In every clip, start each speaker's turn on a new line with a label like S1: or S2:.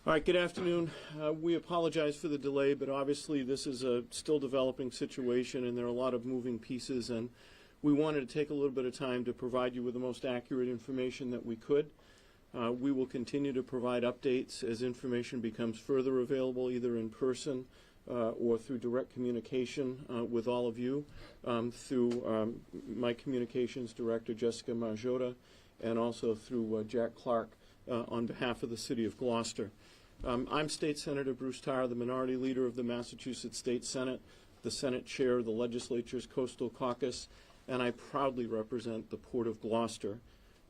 S1: All right, good afternoon. We apologize for the delay, but obviously this is a still developing situation and there are a lot of moving pieces, and we wanted to take a little bit of time to provide you with the most accurate information that we could. We will continue to provide updates as information becomes further available, either in person or through direct communication with all of you, through my communications director, Jessica Marjota, and also through Jack Clark on behalf of the City of Gloucester. I'm State Senator Bruce Tarr, the Minority Leader of the Massachusetts State Senate, the Senate Chair of the Legislature's Coastal Caucus, and I proudly represent the Port of Gloucester.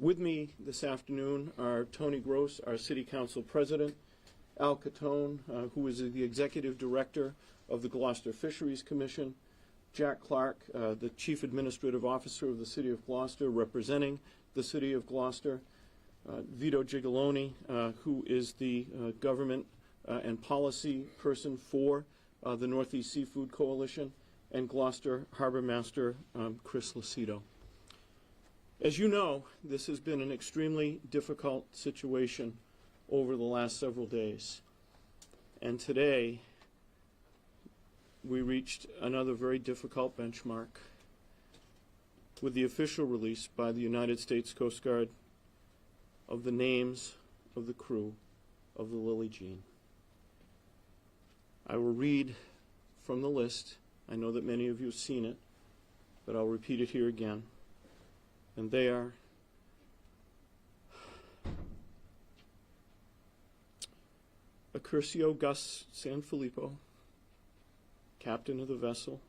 S1: With me this afternoon are Tony Gross, our City Council President, Al Catone, who is the Executive Director of the Gloucester Fisheries Commission, Jack Clark, the Chief Administrative Officer of the City of Gloucester, representing the City of Gloucester, Vito Gigoloni, who is the government and policy person for the Northeast Seafood Coalition, and Gloucester Harbor Master Chris Lucido. As you know, this has been an extremely difficult situation over the last several days. And today, we reached another very difficult benchmark with the official release by the United States Coast Guard of the names of the crew of the Lily Jean. I will read from the list. I know that many of you have seen it, but I'll repeat it here again. And they are Accurcio Gus Sanfilippo, captain of the vessel;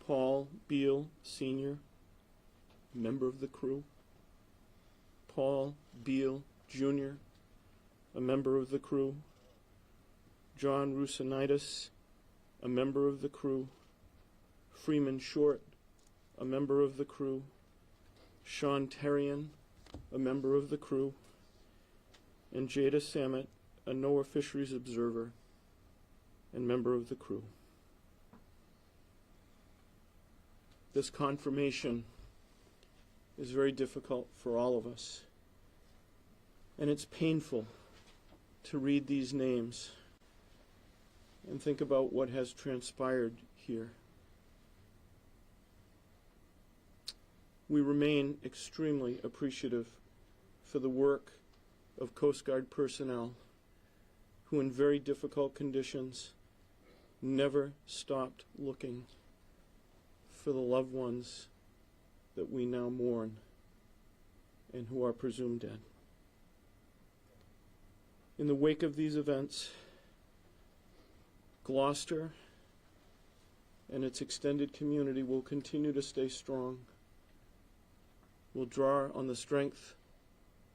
S1: Paul Beal, Sr., member of the crew; Paul Beal, Jr., a member of the crew; John Rusinitis, a member of the crew; Freeman Short, a member of the crew; Sean Terrian, a member of the crew; and Jada Samet, a NOAA Fisheries Observer and member of the crew. This confirmation is very difficult for all of us, and it's painful to read these names and think about what has transpired here. We remain extremely appreciative for the work of Coast Guard personnel who, in very difficult conditions, never stopped looking for the loved ones that we now mourn and who are presumed dead. In the wake of these events, Gloucester and its extended community will continue to stay strong. We'll draw on the strength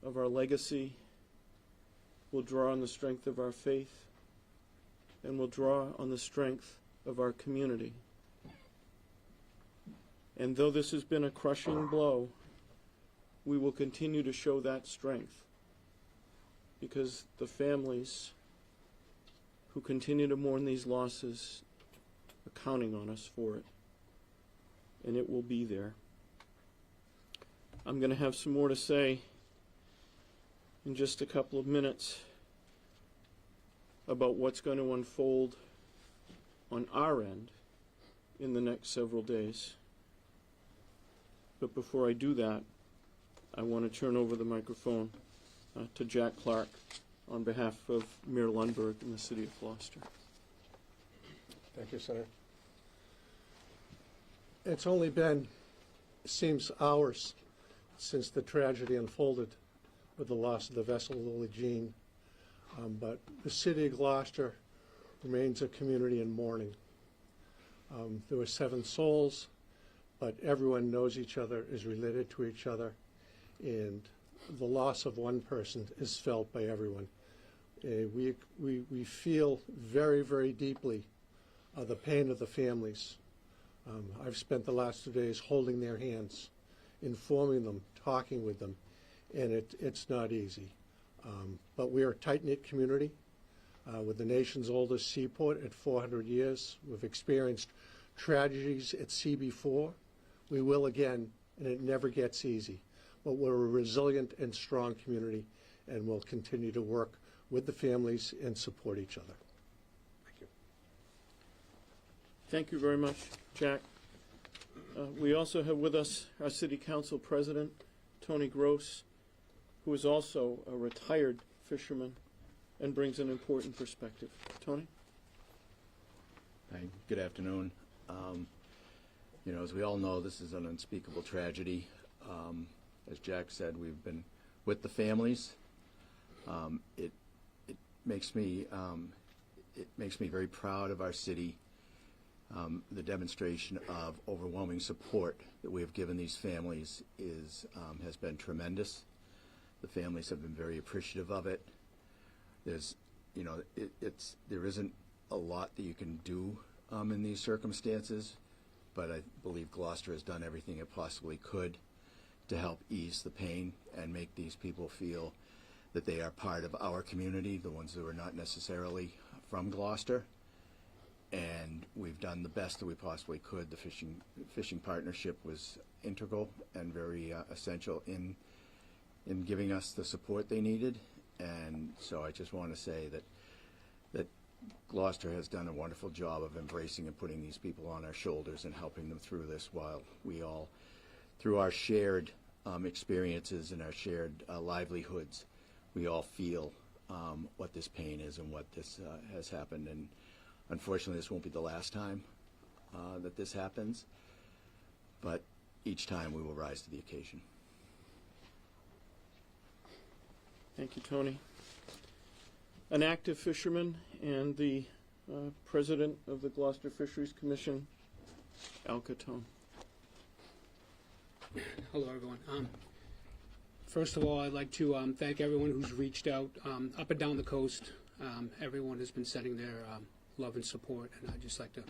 S1: of our legacy, we'll draw on the strength of our faith, and we'll draw on the strength of our community. And though this has been a crushing blow, we will continue to show that strength, because the families who continue to mourn these losses are counting on us for it, and it will be there. I'm going to have some more to say in just a couple of minutes about what's going to unfold on our end in the next several days. But before I do that, I want to turn over the microphone to Jack Clark on behalf of Mayor Lundberg and the City of Gloucester.
S2: Thank you, Senator. It's only been, it seems, hours since the tragedy unfolded with the loss of the vessel Lily Jean, but the City of Gloucester remains a community in mourning. There were 7 souls, but everyone knows each other, is related to each other, and the loss of one person is felt by everyone. We feel very, very deeply the pain of the families. I've spent the last 2 days holding their hands, informing them, talking with them, and it's not easy. But we are a tight-knit community with the nation's oldest seaport at 400 years. We've experienced tragedies at sea before. We will again, and it never gets easy. But we're a resilient and strong community, and we'll continue to work with the families and support each other. Thank you.
S1: Thank you very much, Jack. We also have with us our City Council President, Tony Gross, who is also a retired fisherman and brings an important perspective. Tony?
S3: Hi, good afternoon. You know, as we all know, this is an unspeakable tragedy. As Jack said, we've been with the families. It makes me very proud of our city. The demonstration of overwhelming support that we have given these families has been tremendous. The families have been very appreciative of it. There's, you know, there isn't a lot that you can do in these circumstances, but I believe Gloucester has done everything it possibly could to help ease the pain and make these people feel that they are part of our community, the ones who are not necessarily from Gloucester. And we've done the best that we possibly could. The fishing partnership was integral and very essential in giving us the support they needed. And so I just want to say that Gloucester has done a wonderful job of embracing and putting these people on our shoulders and helping them through this, while we all, through our shared experiences and our shared livelihoods, we all feel what this pain is and what this has happened. And unfortunately, this won't be the last time that this happens, but each time we will rise to the occasion.
S1: Thank you, Tony. An active fisherman and the president of the Gloucester Fisheries Commission, Al Catone.
S4: Hello, everyone. First of all, I'd like to thank everyone who's reached out up and down the coast. Everyone has been sending their love and support, and I'd just like to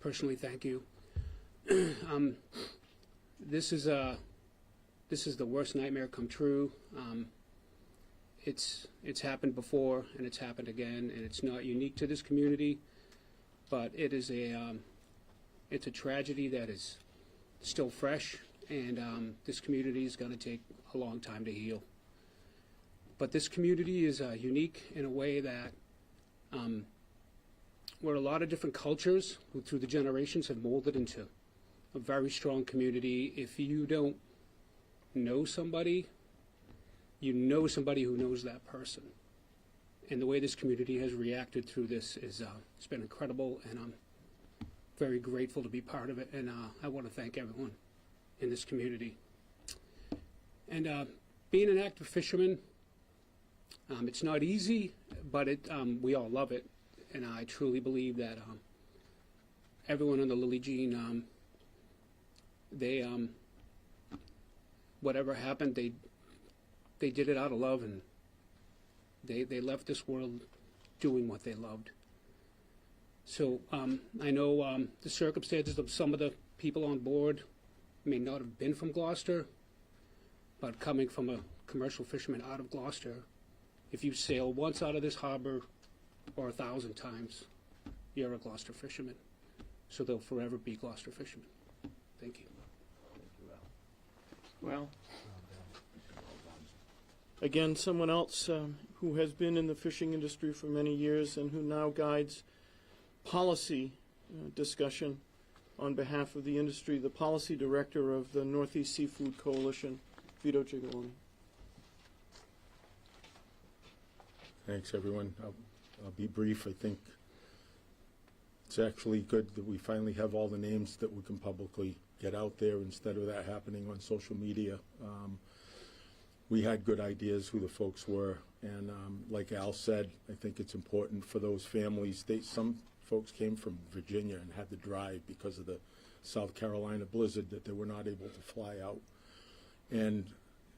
S4: personally thank you. This is the worst nightmare come true. It's happened before, and it's happened again, and it's not unique to this community, but it's a tragedy that is still fresh, and this community is going to take a long time to heal. But this community is unique in a way that where a lot of different cultures who through the generations have molded into a very strong community. If you don't know somebody, you know somebody who knows that person. And the way this community has reacted through this is it's been incredible, and I'm very grateful to be part of it. And I want to thank everyone in this community. And being an active fisherman, it's not easy, but we all love it. And I truly believe that everyone on the Lily Jean, they whatever happened, they did it out of love, and they left this world doing what they loved. So I know the circumstances of some of the people on board may not have been from Gloucester, but coming from a commercial fisherman out of Gloucester, if you sail once out of this harbor or 1,000 times, you're a Gloucester fisherman. So they'll forever be Gloucester fishermen. Thank you.
S1: Well, again, someone else who has been in the fishing industry for many years and who now guides policy discussion on behalf of the industry, the policy director of the Northeast Seafood Coalition, Vito Gigalone.
S5: Thanks, everyone. I'll be brief. I think it's actually good that we finally have all the names that we can publicly get out there instead of that happening on social media. We had good ideas who the folks were, and like Al said, I think it's important for those families. Some folks came from Virginia and had to drive because of the South Carolina blizzard that they were not able to fly out. And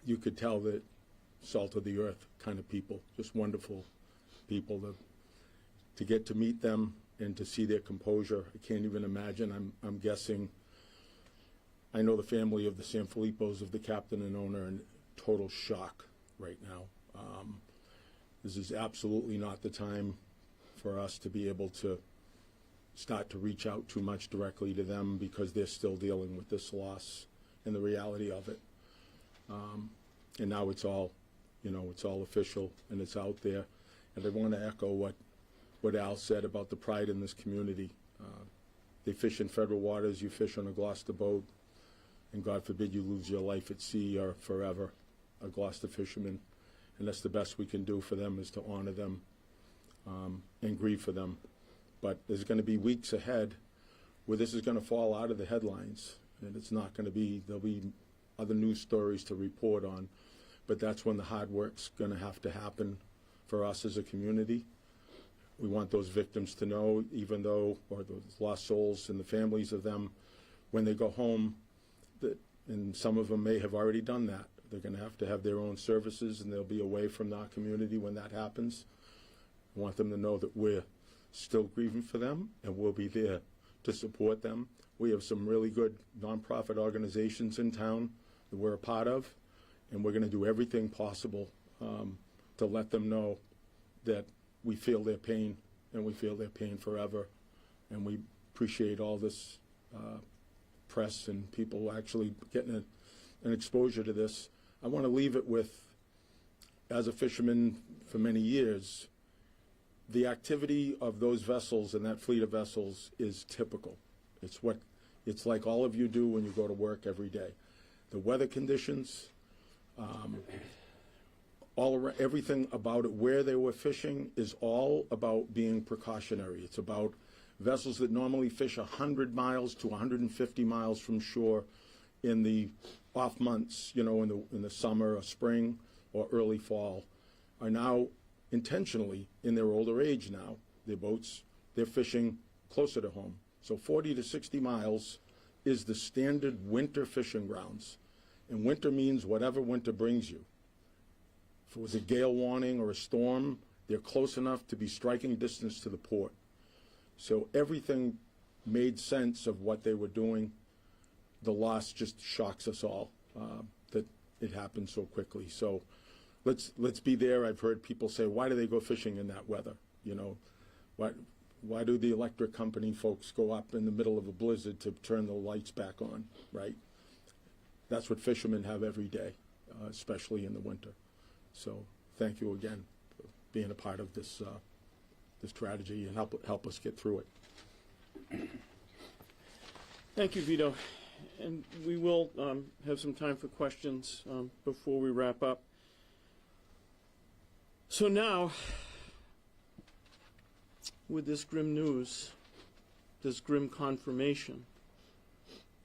S5: you could tell that salt of the earth kind of people, just wonderful people. To get to meet them and to see their composure, I can't even imagine. I'm guessing, I know the family of the Sanfilippo's, of the captain and owner, in total shock right now. This is absolutely not the time for us to be able to start to reach out too much directly to them, because they're still dealing with this loss and the reality of it. And now it's all, it's all official and it's out there. And I want to echo what Al said about the pride in this community. They fish in federal waters, you fish on a Gloucester boat, and God forbid you lose your life at sea or forever, a Gloucester fisherman. And that's the best we can do for them, is to honor them and grieve for them. But there's going to be weeks ahead where this is going to fall out of the headlines, and it's not going to be, there'll be other news stories to report on, but that's when the hard work's going to have to happen for us as a community. We want those victims to know, even though, or those lost souls and the families of them, when they go home, that, and some of them may have already done that, they're going to have their own services, and they'll be away from our community when that happens. I want them to know that we're still grieving for them, and we'll be there to support them. We have some really good nonprofit organizations in town that we're a part of, and we're going to do everything possible to let them know that we feel their pain, and we feel their pain forever. And we appreciate all this press and people actually getting an exposure to this. I want to leave it with, as a fisherman for many years, the activity of those vessels and that fleet of vessels is typical. It's like all of you do when you go to work every day. The weather conditions, everything about it, where they were fishing, is all about being precautionary. It's about vessels that normally fish 100 miles to 150 miles from shore in the off months, in the summer or spring or early fall, are now intentionally, in their older age now, their boats, they're fishing closer to home. So 40 to 60 miles is the standard winter fishing grounds. And winter means whatever winter brings you. If it was a gale warning or a storm, they're close enough to be striking distance to the port. So everything made sense of what they were doing. The loss just shocks us all that it happened so quickly. So let's be there. I've heard people say, why do they go fishing in that weather? Why do the electric company folks go up in the middle of a blizzard to turn the lights back on, right? That's what fishermen have every day, especially in the winter. So thank you again for being a part of this tragedy and help us get through it.
S1: Thank you, Vito. And we will have some time for questions before we wrap up. So now, with this grim news, this grim confirmation,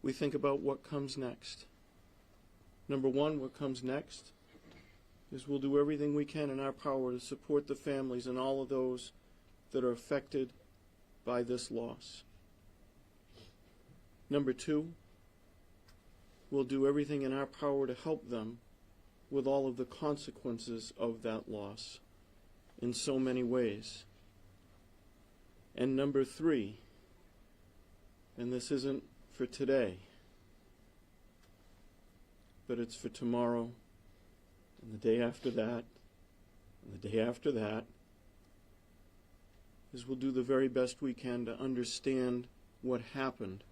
S1: we think about what comes next. Number one, what comes next is we'll do everything we can in our power to support the families and all of those that are affected by this loss. Number two, we'll do everything in our power to help them with all of the consequences of that loss in so many ways. And number three, and this isn't for today, but it's for tomorrow, and the day after that, and the day after that, is we'll do the very best we can to understand what happened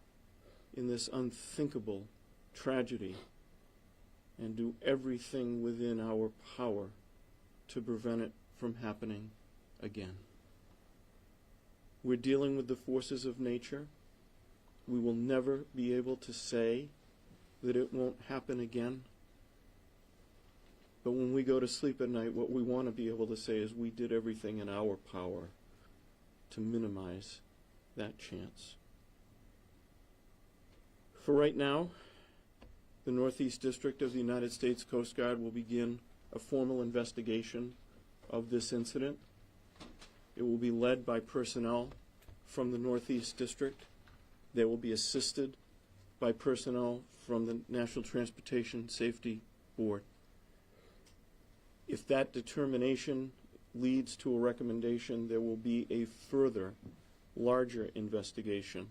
S1: in this unthinkable tragedy and do everything within our power to prevent it from happening again. We're dealing with the forces of nature. We will never be able to say that it won't happen again. But when we go to sleep at night, what we want to be able to say is we did everything in our power to minimize that chance. For right now, the Northeast District of the United States Coast Guard will begin a formal investigation of this incident. It will be led by personnel from the Northeast District. They will be assisted by personnel from the National Transportation Safety Board. If that determination leads to a recommendation, there will be a further, larger investigation.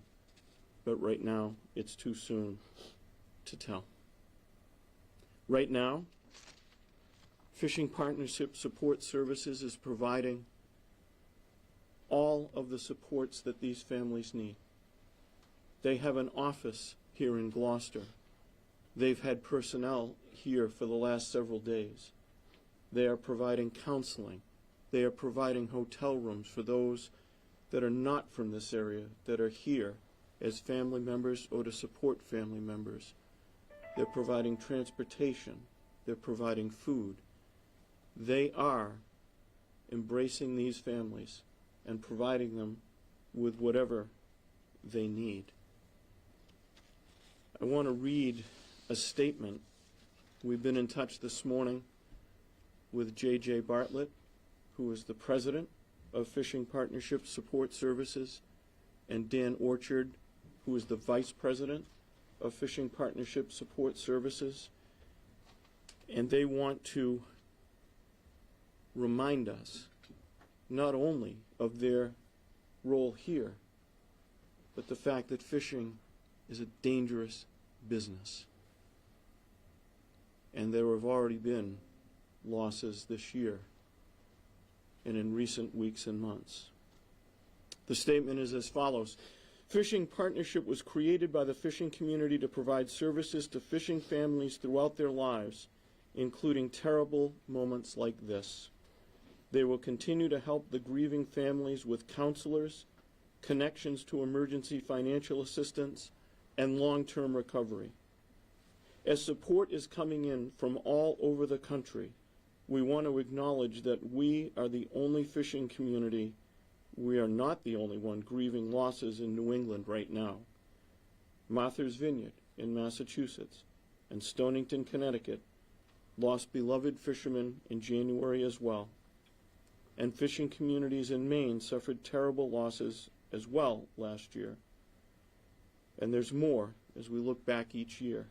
S1: But right now, it's too soon to tell. Right now, Fishing Partnership Support Services is providing all of the supports that these families need. They have an office here in Gloucester. They've had personnel here for the last several days. They are providing counseling. They are providing hotel rooms for those that are not from this area, that are here as family members or to support family members. They're providing transportation. They're providing food. They are embracing these families and providing them with whatever they need. I want to read a statement. We've been in touch this morning with J.J. Bartlett, who is the president of Fishing Partnership Support Services, and Dan Orchard, who is the vice president of Fishing Partnership Support Services. And they want to remind us not only of their role here, but the fact that fishing is a dangerous business. And there have already been losses this year and in recent weeks and months. The statement is as follows. Fishing Partnership was created by the fishing community to provide services to fishing families throughout their lives, including terrible moments like this. They will continue to help the grieving families with counselors, connections to emergency financial assistance, and long-term recovery. As support is coming in from all over the country, we want to acknowledge that we are the only fishing community, we are not the only one grieving losses in New England right now. Martha's Vineyard in Massachusetts and Stonington, Connecticut lost beloved fishermen in January as well. And fishing communities in Maine suffered terrible losses as well last year. And there's more as we look back each year.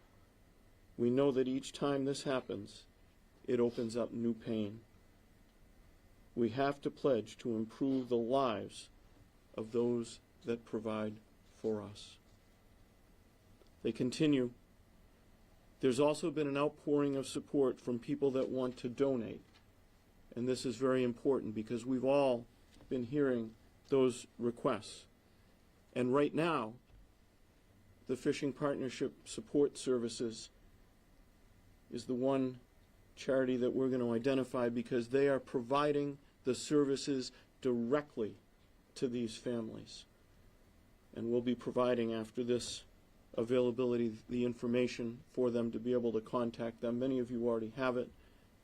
S1: We know that each time this happens, it opens up new pain. We have to pledge to improve the lives of those that provide for us. They continue. There's also been an outpouring of support from people that want to donate. And this is very important because we've all been hearing those requests. And right now, the Fishing Partnership Support Services is the one charity that we're going to identify because they are providing the services directly to these families. And we'll be providing after this availability the information for them to be able to contact them. Many of you already have it,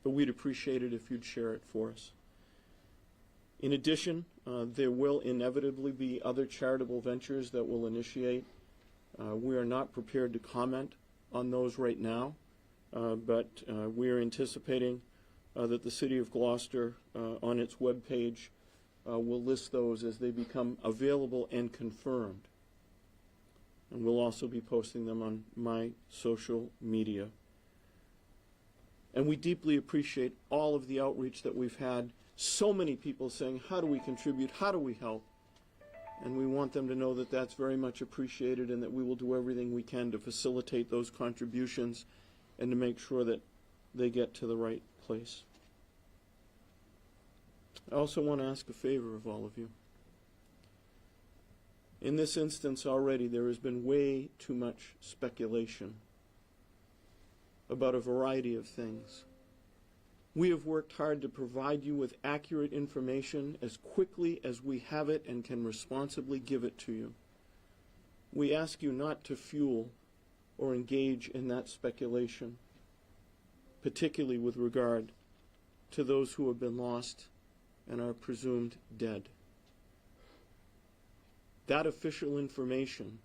S1: but we'd appreciate it if you'd share it for us. In addition, there will inevitably be other charitable ventures that will initiate. We are not prepared to comment on those right now, but we are anticipating that the City of Gloucester on its webpage will list those as they become available and confirmed. And we'll also be posting them on my social media. And we deeply appreciate all of the outreach that we've had. So many people saying, how do we contribute? How do we help? And we want them to know that that's very much appreciated and that we will do everything we can to facilitate those contributions and to make sure that they get to the right place. I also want to ask a favor of all of you. In this instance already, there has been way too much speculation about a variety of things. We have worked hard to provide you with accurate information as quickly as we have it and can responsibly give it to you. We ask you not to fuel or engage in that speculation, particularly with regard to those who have been lost and are presumed dead. That official information,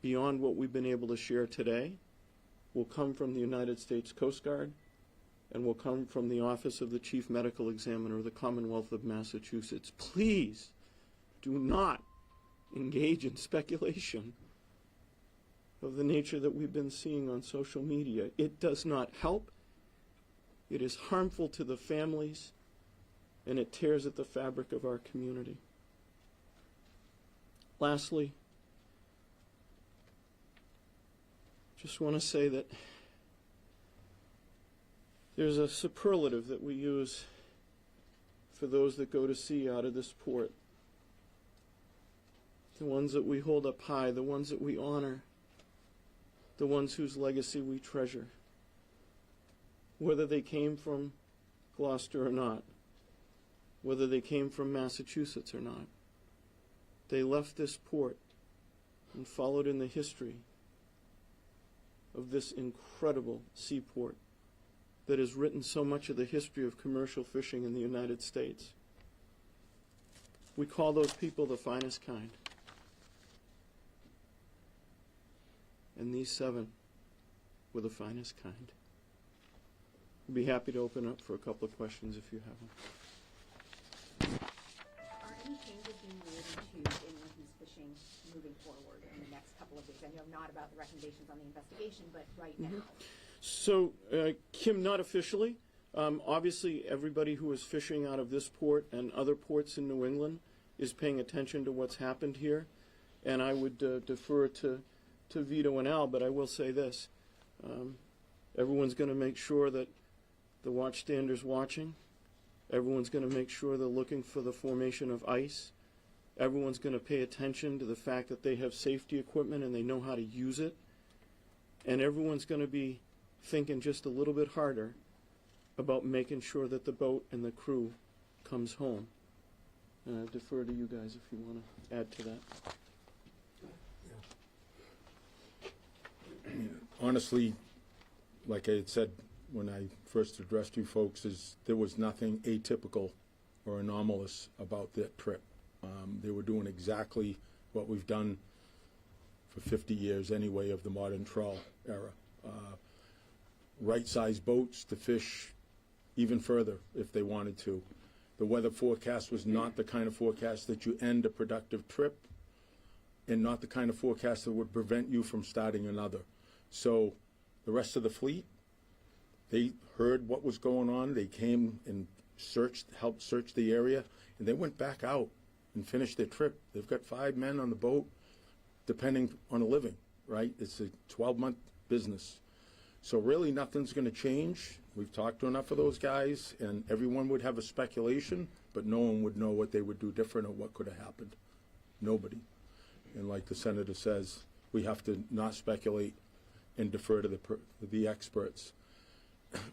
S1: beyond what we've been able to share today, will come from the United States Coast Guard and will come from the Office of the Chief Medical Examiner of the Commonwealth of Massachusetts. Please do not engage in speculation of the nature that we've been seeing on social media. It does not help. It is harmful to the families, and it tears at the fabric of our community. Lastly, just want to say that there's a superlative that we use for those that go to sea out of this port. The ones that we hold up high, the ones that we honor, the ones whose legacy we treasure, whether they came from Gloucester or not. whether they came from Massachusetts or not. They left this port and followed in the history of this incredible seaport that has written so much of the history of commercial fishing in the United States. We call those people the finest kind. And these 7 were the finest kind. I'd be happy to open up for a couple of questions if you have them.
S6: Are any changes being made to inland fishing moving forward in the next couple of days? I know not about the recommendations on the investigation, but right now.
S1: So, Kim, not officially. Obviously, everybody who is fishing out of this port and other ports in New England is paying attention to what's happened here. And I would defer to Vito and Al, but I will say this. Everyone's going to make sure that the watchstander's watching. Everyone's going to make sure they're looking for the formation of ice. Everyone's going to pay attention to the fact that they have safety equipment and they know how to use it. And everyone's going to be thinking just a little bit harder about making sure that the boat and the crew comes home. And I defer to you guys if you want to add to that.
S5: Honestly, like I had said when I first addressed you folks, is there was nothing atypical or anomalous about that trip. They were doing exactly what we've done for 50 years anyway of the modern trawl era. Right-sized boats to fish even further if they wanted to. The weather forecast was not the kind of forecast that you end a productive trip, and not the kind of forecast that would prevent you from starting another. So the rest of the fleet, they heard what was going on. They came and helped search the area, and they went back out and finished their trip. They've got 5 men on the boat, depending on a living, right? It's a 12-month business. So really nothing's going to change. We've talked to enough of those guys, and everyone would have a speculation, but no one would know what they would do different or what could have happened. Nobody. And like the senator says, we have to not speculate and defer to the experts.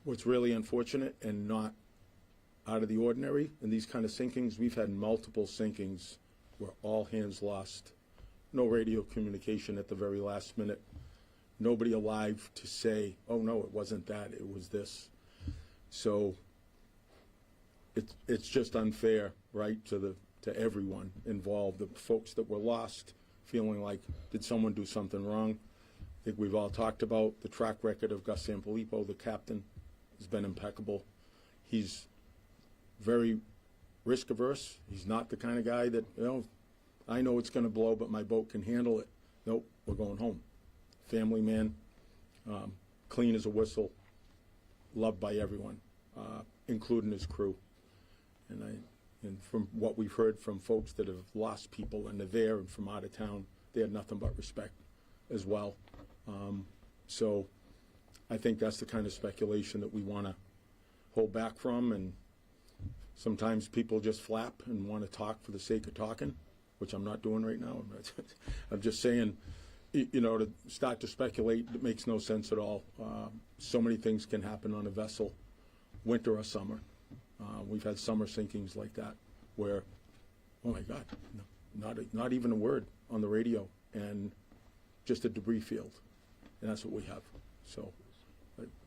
S5: What's really unfortunate and not out of the ordinary in these kind of sinkings, we've had multiple sinkings where all hands lost. No radio communication at the very last minute. Nobody alive to say, oh no, it wasn't that, it was this. So it's just unfair, right, to everyone involved, the folks that were lost feeling like, did someone do something wrong? I think we've all talked about the track record of Gus Sanfilippo, the captain, has been impeccable. He's very risk averse. He's not the kind of guy that, I know it's going to blow, but my boat can handle it. Nope, we're going home. Family man, clean as a whistle, loved by everyone, including his crew. And from what we've heard from folks that have lost people and they're there and from out of town, they had nothing but respect as well. So I think that's the kind of speculation that we want to hold back from. And sometimes people just flap and want to talk for the sake of talking, which I'm not doing right now. I'm just saying, to start to speculate, it makes no sense at all. So many things can happen on a vessel, winter or summer. We've had summer sinkings like that where, oh my God, not even a word on the radio and just a debris field. And that's what we have. So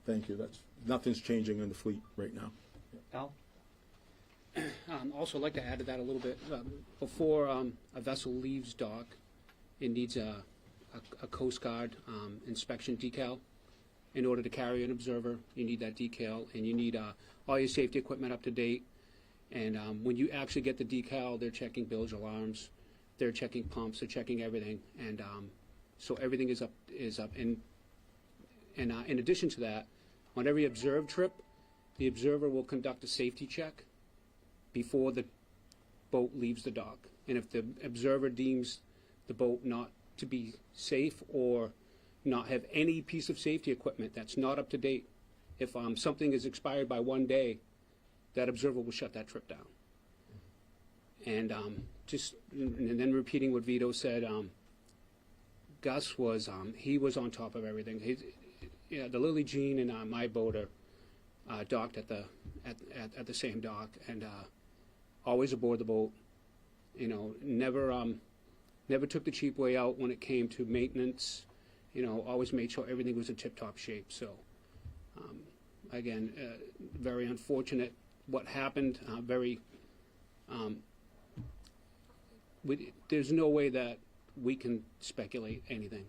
S5: thank you. Nothing's changing in the fleet right now.
S4: Al? Also, I'd like to add to that a little bit. Before a vessel leaves dock, it needs a Coast Guard inspection decal. In order to carry an observer, you need that decal, and you need all your safety equipment up to date. And when you actually get the decal, they're checking bilge alarms, they're checking pumps, they're checking everything, and so everything is up. And in addition to that, on every observed trip, the observer will conduct a safety check before the boat leaves the dock. And if the observer deems the boat not to be safe or not have any piece of safety equipment that's not up to date, if something is expired by 1 day, that observer will shut that trip down. And and then repeating what Vito said, Gus was he was on top of everything. The Lily Jean and my boat are docked at the same dock, and always aboard the boat. You know, never took the cheap way out when it came to maintenance. You know, always made sure everything was in tip-top shape. So, again, very unfortunate what happened. There's no way that we can speculate anything,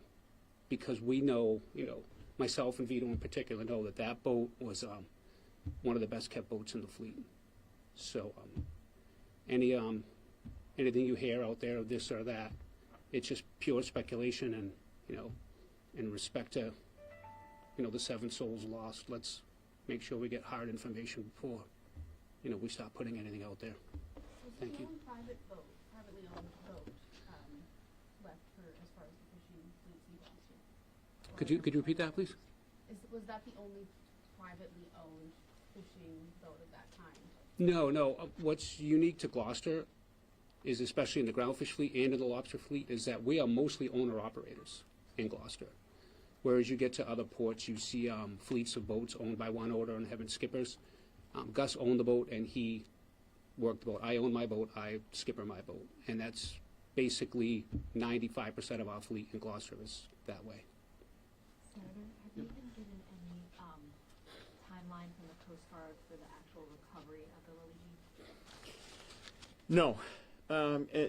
S4: because we know, you know, myself and Vito in particular know that that boat was one of the best kept boats in the fleet. So, anything you hear out there of this or that, it's just pure speculation. And, you know, in respect to, you know, the 7 souls lost, let's make sure we get hard information before, you know, we start putting anything out there. Thank you.
S7: Privately owned boat left for as far as the fishing fleets in Gloucester?
S4: Could you repeat that, please?
S7: Was that the only privately owned fishing boat at that time?
S4: No. What's unique to Gloucester is, especially in the groundfish fleet and in the lobster fleet, is that we are mostly owner-operators in Gloucester. Whereas you get to other ports, you see fleets of boats owned by one owner and having skippers. Gus owned the boat and he worked the boat. I own my boat, I skipper my boat. And that's basically 95% of our fleet in Gloucester is that way.
S8: Senator, have you been given any timeline from the Coast Guard for the actual recovery of the Lily Jean?
S1: No,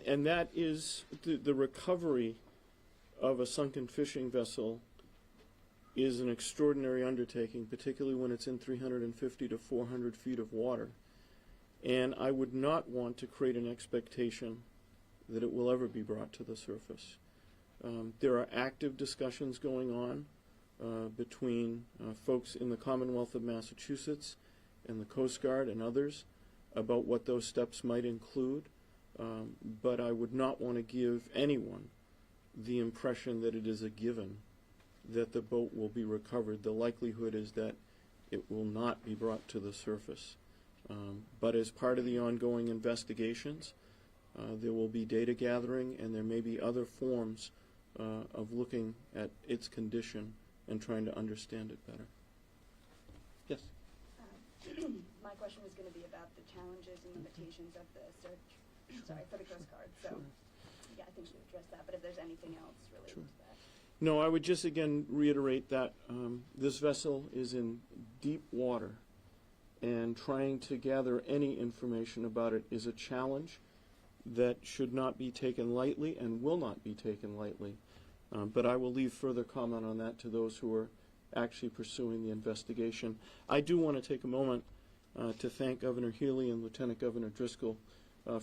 S1: and that is the recovery of a sunken fishing vessel is an extraordinary undertaking, particularly when it's in 350 to 400 feet of water. And I would not want to create an expectation that it will ever be brought to the surface. There are active discussions going on between folks in the Commonwealth of Massachusetts and the Coast Guard and others about what those steps might include. But I would not want to give anyone the impression that it is a given that the boat will be recovered. The likelihood is that it will not be brought to the surface. But as part of the ongoing investigations, there will be data gathering, and there may be other forms of looking at its condition and trying to understand it better. Yes?
S6: My question was going to be about the challenges and limitations of the search, for the Coast Guard. So, yeah, I think you addressed that, but if there's anything else related to that.
S1: No, I would just again reiterate that this vessel is in deep water, and trying to gather any information about it is a challenge that should not be taken lightly and will not be taken lightly. But I will leave further comment on that to those who are actually pursuing the investigation. I do want to take a moment to thank Governor Healy and Lieutenant Governor Driscoll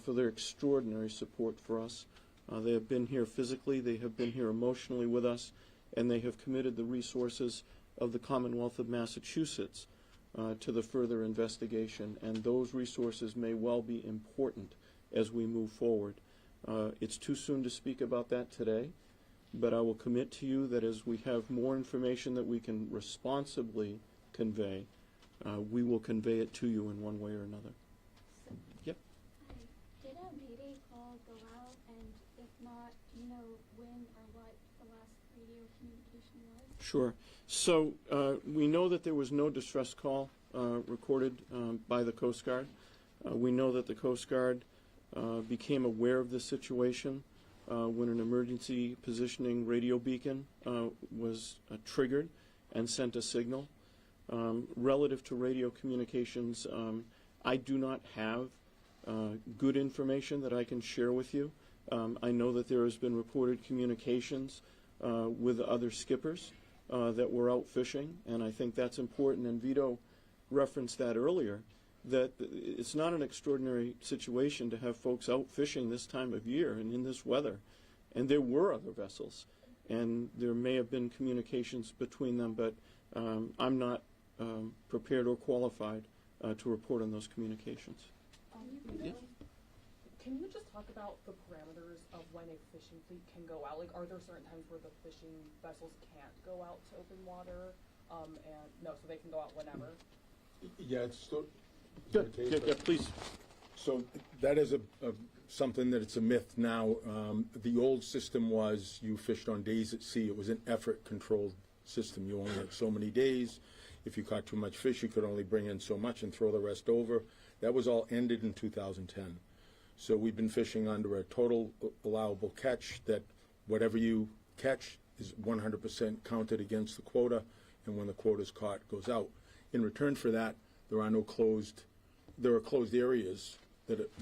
S1: for their extraordinary support for us. They have been here physically, they have been here emotionally with us, and they have committed the resources of the Commonwealth of Massachusetts to the further investigation, and those resources may well be important as we move forward. It's too soon to speak about that today, but I will commit to you that as we have more information that we can responsibly convey, we will convey it to you in one way or another. Yep.
S9: Did a Mayday call go out, and if not, do you know when or what the last radio communication was?
S1: Sure. So we know that there was no distress call recorded by the Coast Guard. We know that the Coast Guard became aware of this situation when an emergency positioning radio beacon was triggered and sent a signal. Relative to radio communications, I do not have good information that I can share with you. I know that there has been reported communications with other skippers that were out fishing, and I think that's important. And Vito referenced that earlier, that it's not an extraordinary situation to have folks out fishing this time of year and in this weather. And there were other vessels, and there may have been communications between them, but I'm not prepared or qualified to report on those communications. Yeah.
S10: Can you just talk about the parameters of when a fishing fleet can go out? Like, are there certain times where the fishing vessels can't go out to open water? So they can go out whenever?
S5: Yeah, it's still.
S1: Good. Yeah, please.
S5: So that is something that it's a myth now. The old system was you fished on days at sea. It was an effort-controlled system. You only had so many days. If you caught too much fish, you could only bring in so much and throw the rest over. That was all ended in 2010. So we've been fishing under a total allowable catch, that whatever you catch is 100% counted against the quota, and when the quota is caught, goes out. In return for that, there are closed areas,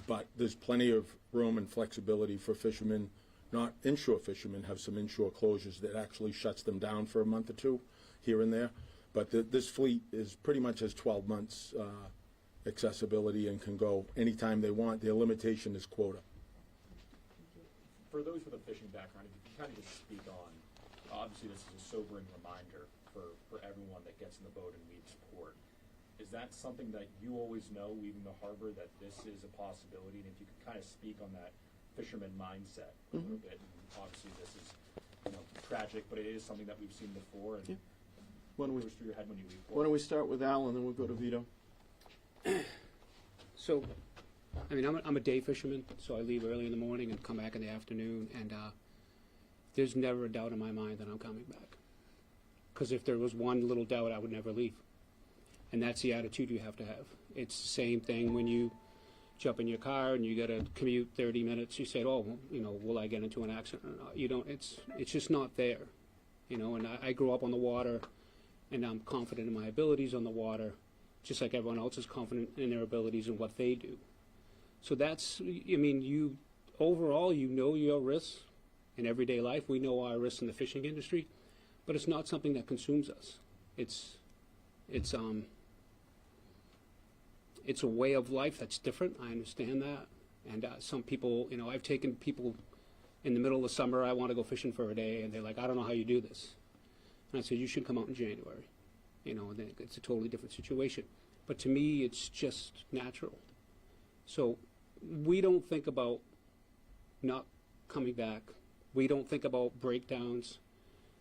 S5: but there's plenty of room and flexibility for fishermen. Not inshore fishermen have some inshore closures that actually shuts them down for a month or two here and there. But this fleet is pretty much has 12 months accessibility and can go anytime they want. Their limitation is quota.
S11: For those with a fishing background, if you can kind of just speak on, obviously this is a sobering reminder for everyone that gets in the boat and leaves port. Is that something that you always know, leaving the harbor, that this is a possibility? And if you could kind of speak on that fisherman mindset a little bit. And obviously this is tragic, but it is something that we've seen before. And
S1: Why don't we,
S11: goes through your head when you leave port.
S1: why don't we start with Al, and then we'll go to Vito.
S4: So, I mean, I'm a day fisherman, so I leave early in the morning and come back in the afternoon, and there's never a doubt in my mind that I'm coming back. Because if there was one little doubt, I would never leave. And that's the attitude you have to have. It's the same thing when you jump in your car and you got to commute 30 minutes. You say, oh, will I get into an accident or not? You don't. It's just not there, And I grew up on the water, and I'm confident in my abilities on the water, just like everyone else is confident in their abilities and what they do. So that's, overall, your risks in everyday life. We know our risks in the fishing industry, but it's not something that consumes us. It's a way of life that's different. I understand that. And some people, I've taken people in the middle of the summer, I want to go fishing for a day, and they're like, I don't know how you do this. And I said, you should come out in January. And it's a totally different situation. But to me, it's just natural. So we don't think about not coming back. We don't think about breakdowns.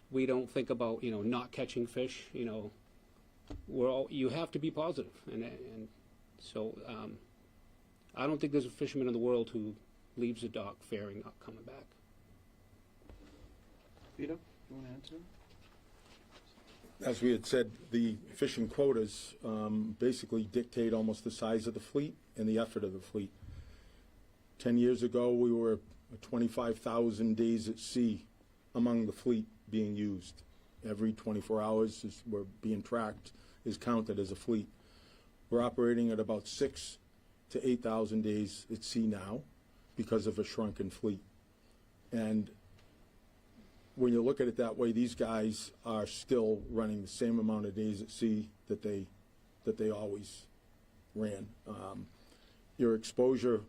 S4: We don't think about, not catching fish. You have to be positive. And so I don't think there's a fisherman in the world who leaves the dock fearing not coming back.
S1: Vito, you want to add to that?
S5: As we had said, the fishing quotas basically dictate almost the size of the fleet and the effort of the fleet. 10 years ago, we were 25,000 days at sea among the fleet being used. Every 24 hours we're being tracked is counted as a fleet. We're operating at about 6,000 to 8,000 days at sea now because of a shrunken fleet. And when you look at it that way, these guys are still running the same amount of days at sea that they always ran. Your exposure,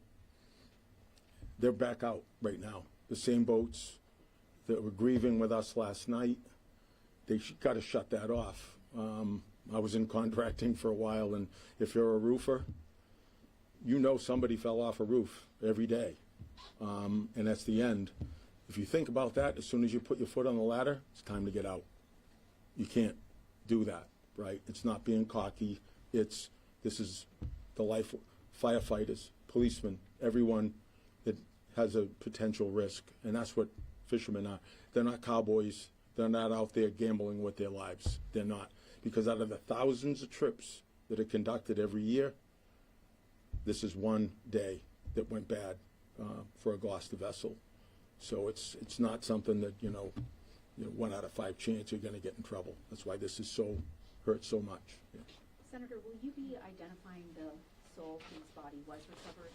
S5: they're back out right now. The same boats that were grieving with us last night, they got to shut that off. I was in contracting for a while, and if you're a roofer, somebody fell off a roof every day, and that's the end. If you think about that, as soon as you put your foot on the ladder, it's time to get out. You can't do that, right? It's not being cocky. This is the life of firefighters, policemen, everyone that has a potential risk, and that's what fishermen are. They're not cowboys. They're not out there gambling with their lives. They're not. Because out of the thousands of trips that are conducted every year, this is one day that went bad for a Gloucester vessel. So it's not something that, 1 out of 5 chance you're going to get in trouble. That's why this is hurts so much. Yeah.
S8: Senator, will you be identifying the soul whose body was recovered?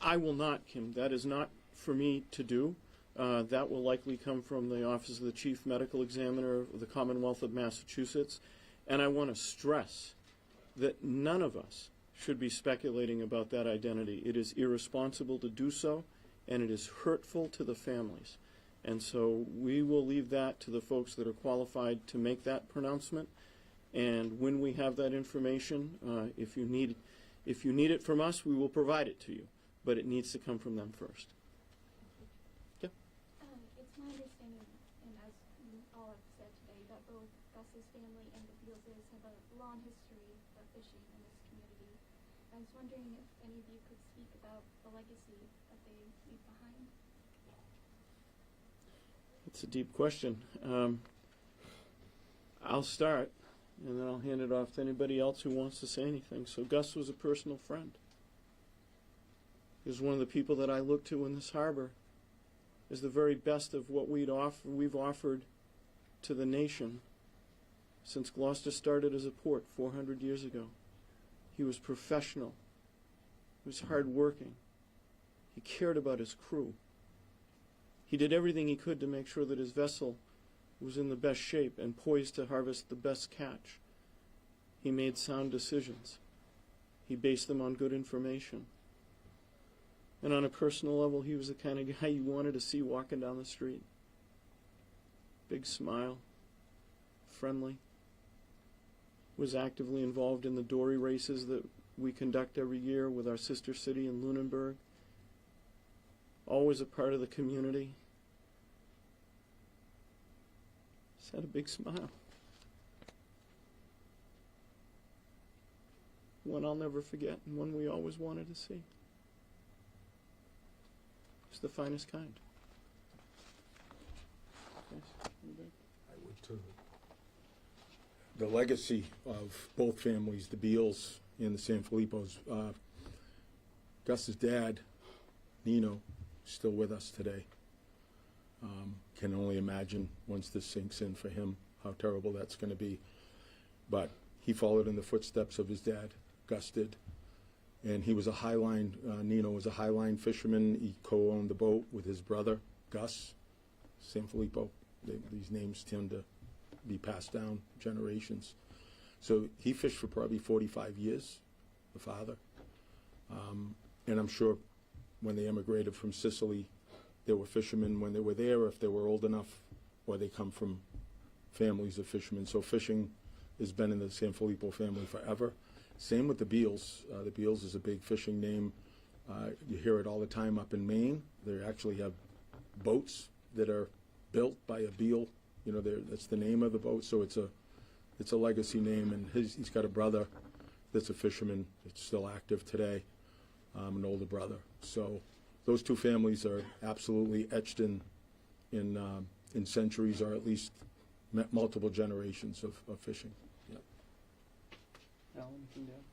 S1: I will not, Kim. That is not for me to do. That will likely come from the Office of the Chief Medical Examiner of the Commonwealth of Massachusetts. And I want to stress that none of us should be speculating about that identity. It is irresponsible to do so, and it is hurtful to the families. And so we will leave that to the folks that are qualified to make that pronouncement. And when we have that information, if you need it from us, we will provide it to you. But it needs to come from them first. Yeah.
S9: It's my understanding, and as you all have said today, that both Gus's family and the Bealeses have a long history of fishing in this community. I was wondering if any of you could speak about the legacy that they leave behind.
S1: It's a deep question. I'll start, and then I'll hand it off to anybody else who wants to say anything. So Gus was a personal friend. is one of the people that I look to in this harbor as the very best of what we've offered to the nation since Gloucester started as a port 400 years ago. He was professional. He was hardworking. He cared about his crew. He did everything he could to make sure that his vessel was in the best shape and poised to harvest the best catch. He made sound decisions. He based them on good information. And on a personal level, he was the kind of guy you wanted to see walking down the street. Big smile, friendly, was actively involved in the dory races that we conduct every year with our sister city in Lunenburg. Always a part of the community. Just had a big smile. One I'll never forget and one we always wanted to see. It's the finest kind.
S5: I would too. The legacy of both families, the Beals and the Sanfilippo's, Gus's dad, Nino, is still with us today. Can only imagine once this sinks in for him how terrible that's going to be. But he followed in the footsteps of his dad, Gus did. And he was a highline, Nino was a highline fisherman. He co-owned the boat with his brother, Gus Sanfilippo. These names tend to be passed down generations. So he fished for probably 45 years, the father. And I'm sure when they emigrated from Sicily, there were fishermen when they were there, if they were old enough, or they come from families of fishermen. So fishing has been in the Sanfilippo family forever. Same with the Beals. The Beals is a big fishing name. You hear it all the time up in Maine. They actually have boats that are built by a Beal. You know, that's the name of the boat. So it's a legacy name. And he's got a brother that's a fisherman that's still active today, an older brother. So those two families are absolutely etched in centuries, or at least multiple generations of fishing. Yep.
S1: Alan, anything to add?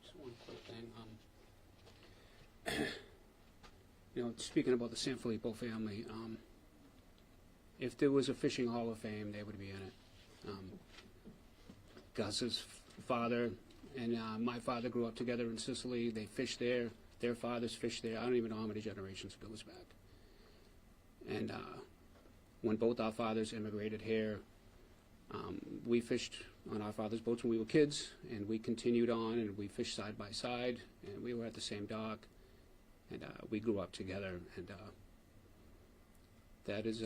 S4: Just one quick thing. Speaking about the Sanfilippo family, if there was a fishing hall of fame, they would be in it. Gus's father and my father grew up together in Sicily. They fished there. Their fathers fished there. I don't even know how many generations it goes back. And when both our fathers immigrated here, we fished on our father's boats when we were kids, and we continued on, and we fished side by side, and we were at the same dock, and we grew up together, and that is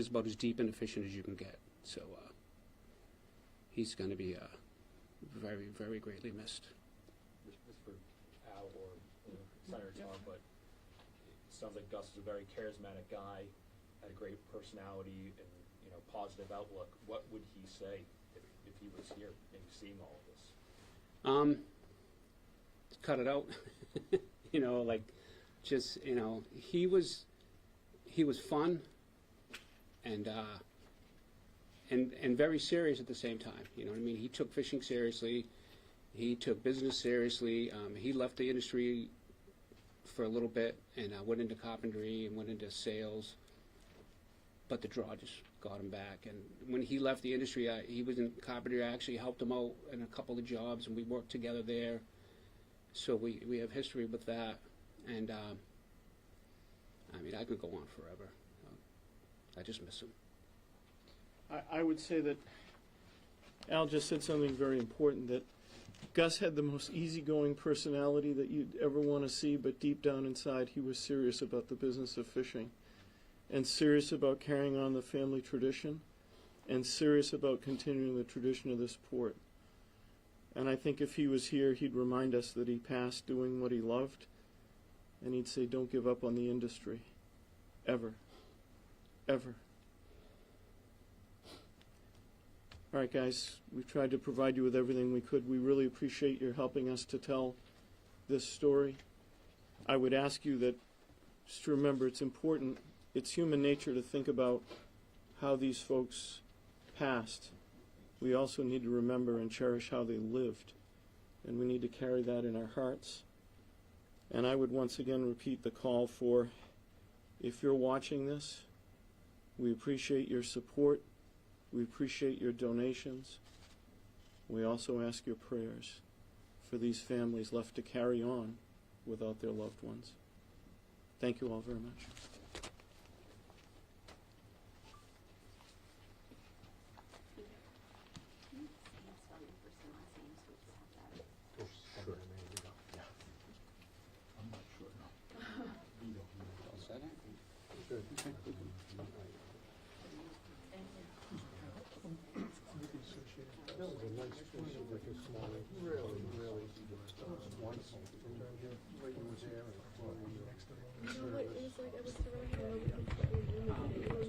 S4: about as deep into fishing as you can get. So he's going to be very, very greatly missed.
S11: This for Al or Senator Tom, but it sounds like Gus is a very charismatic guy, had a great personality and positive outlook. What would he say if he was here and seeing all of this?
S4: Cut it out. He was fun and very serious at the same time. You know what I mean? He took fishing seriously. He took business seriously. He left the industry for a little bit and went into carpentry and went into sales. But the draw just got him back. And when he left the industry, he was in carpentry. I actually helped him out in a couple of jobs, and we worked together there. So we have history with that. And, I could go on forever. I just miss him.
S1: I would say that Al just said something very important, that Gus had the most easygoing personality that you'd ever want to see, but deep down inside he was serious about the business of fishing, and serious about carrying on the family tradition, and serious about continuing the tradition of this port. And I think if he was here, he'd remind us that he passed doing what he loved, and he'd say, don't give up on the industry. Ever. Ever. All right, guys, we've tried to provide you with everything we could. We really appreciate your helping us to tell this story. I would ask you that, just to remember, it's important. It's human nature to think about how these folks passed. We also need to remember and cherish how they lived, and we need to carry that in our hearts. And I would once again repeat the call for, if you're watching this, we appreciate your support. We appreciate your donations. We also ask your prayers for these families left to carry on without their loved ones. Thank you all very much.
S9: It was like I was surrounded by